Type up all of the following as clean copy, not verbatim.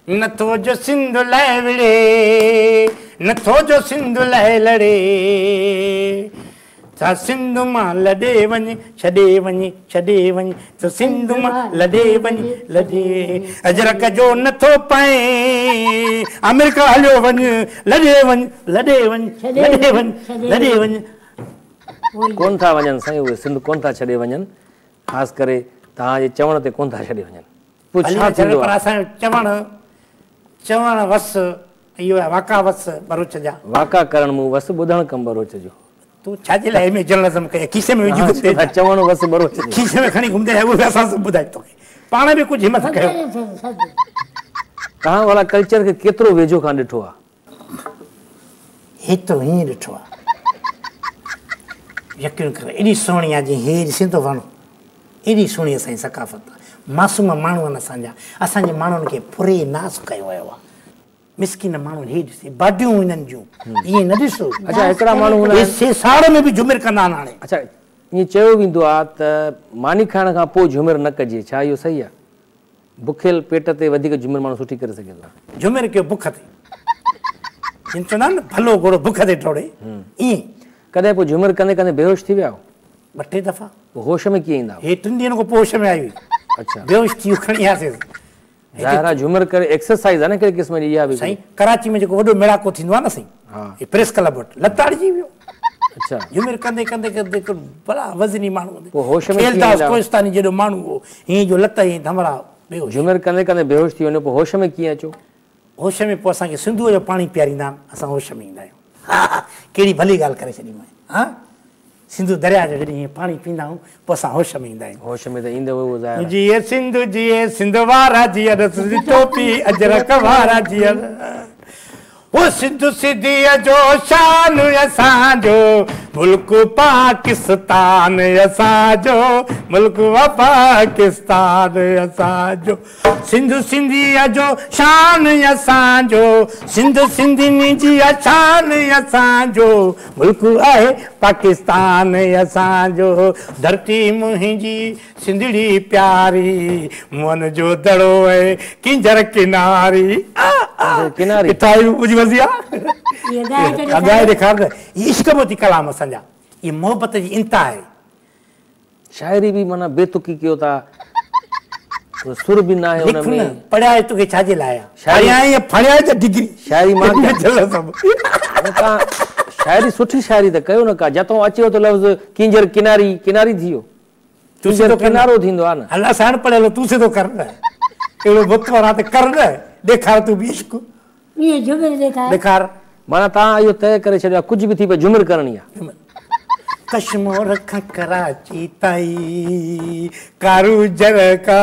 नथो जो सिंध लाइ विड़े, नथो जो सिंध लाइ लड़े, ता सिंध मां लॾे वञ छॾे वञ छॾे वञ, तो सिंध मां लॾे वञ लॾे, अजरक जो नथो पाए अमेरिका हलियो वञ, लॾे वञ लॾे वञ लॾे वञ लॾे वञ। कोन था वञनि साईं, उहे सिंध कोन था छॾे वञनि, ख़ासि करे तव्हांजे चवण ते कोन था छॾे वञनि। पोइ छा थींदो पर आहे? असांजो चवण वस इहो आहे, वाका वस भरूच जा। वाका करण मूं वस, ॿुधण कम भरूच जो। तूं छाजे लाइ में जर्नलिज़म कई, खीसे में विझी घुमंदे, चवण वस भरूच जो, खीसे में खणी घुमंदे, उहे असां सभु ॿुधाए तोखे, पाण बि कुझु हिमत कयो। तव्हां वाला कल्चर खे केतिरो वेझो खां ॾिठो आहे? हेतिरो हीअं ॾिठो आहे, यकीन कर एॾी सुहिणी आहे जीअं हे ॾिसंदो वणो, एॾी सुहिणी असांजी सकाफ़त आहे। मासूम माण्हू आहिनि असांजा, असांजे माण्हुनि खे फुरे नास कयो वियो आहे। मिसकिन माण्हू हे ॾिसे बाडियूं हिननि जूं, ईअं न ॾिसो। अच्छा, हिकिड़ा माण्हू साड़ में बि झुमिर कंदा आहिनि हाणे। अच्छा, ईअं चयो वेंदो आहे त मानी खाइण खां पोइ झुमिर न कजे, छा इहो सही आहे? बुखियल पेट ते वधीक झुमिर माण्हू सुठी करे सघे थो। झुमिर कयो बुख ते, जिन चवंदा आहिनि न भलो घोड़ो बुख ते टोड़े, ईअं। कॾहिं पोइ झुमिर कंदे कंदे बेहोश थी विया हो? 2-3 दफ़ा। पोइ होश में कीअं ईंदा? हे 3 ॾींहंनि खां पोइ होश में आई हुई। अच्छा, बेहोश थी खणी आयासीं। ज़ाहिर आहे झुमिर करे एक्सरसाइज़ आहे न कहिड़े क़िस्म जी इहा बि। साईं कराची में जेको वॾो मेड़ाको थींदो आहे न साईं, हे प्रेस क्लब वटि लताड़जी वियो। अच्छा, झुमिर कंदे कंदे कंदे बड़ा वज़नी माण्हू पोइ होश में कोहिस्तानी जहिड़ो माण्हू हो, हीअं जो लत हीअं धमड़ा बेहोश। झुमिर कंदे कंदे बेहोश थी वञो, पोइ होश में कीअं अचो? होश में पोइ असांखे सिंधूअ जो पाणी पीआरींदा आहिनि, असां होश में ईंदा आहियूं। हा, कहिड़ी भली ॻाल्हि करे छॾी मां। हा, सिंधु दरिया जो जॾहिं हीअं पाणी पींदा आहियूं पोइ असां होश में ईंदा आहियूं। होश में त ईंदव उहो ज़ाहिर। जीअं सिंधु जीअं सिंध वारा जीअं रस जी टोपी अजरक वारा जीअं, ओ सिंधु सिंधीअ जो शान असांजो, मुल्क पाकिस्तान असांजो, मुल्क पाकिस्तान असांजो। सिंधु सिंधीअ जो शान असांजो, सिंधु सिंधियुनि जी शान असांजो, मुल्क आहे पाकिस्तान असांजो। धरती मुंहिंजी सिंधड़ी प्यारी, मन जो दड़ो आहे किंजर किनारी। किनारी इश्क मोती कलाम असांजा, ये मोहब्बत जी इंतहा आहे। शायरी बि माना बेतुकी कयो था, सुर बि न आहे हुन में। पढ़िया तोखे छाजे लाइ आहे? फड़िया त डिग्री शायरी मां शायरी सुठी शायरी त कयो न का, जितां अचेव त लफ़्ज़ किंजर किनारी, किनारी थी वियो, किंजर किनारो थींदो आहे न। हल असां न पढ़ियल, तूं सिधो कर न, अहिड़ो बुत वारा त कर न, ॾेखार तूं बि इश्क ॾेखार। माना तव्हां इहो तय करे छॾियो आहे कुझु बि थी पए झुमिर करणी आहे। कश्मीर खां कराची ताईं, कारू जर का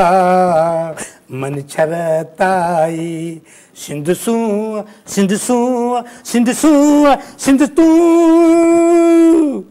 मन छर ताईं, सिंध सूं सिंध सूं सिंध सूं सिंध तूं।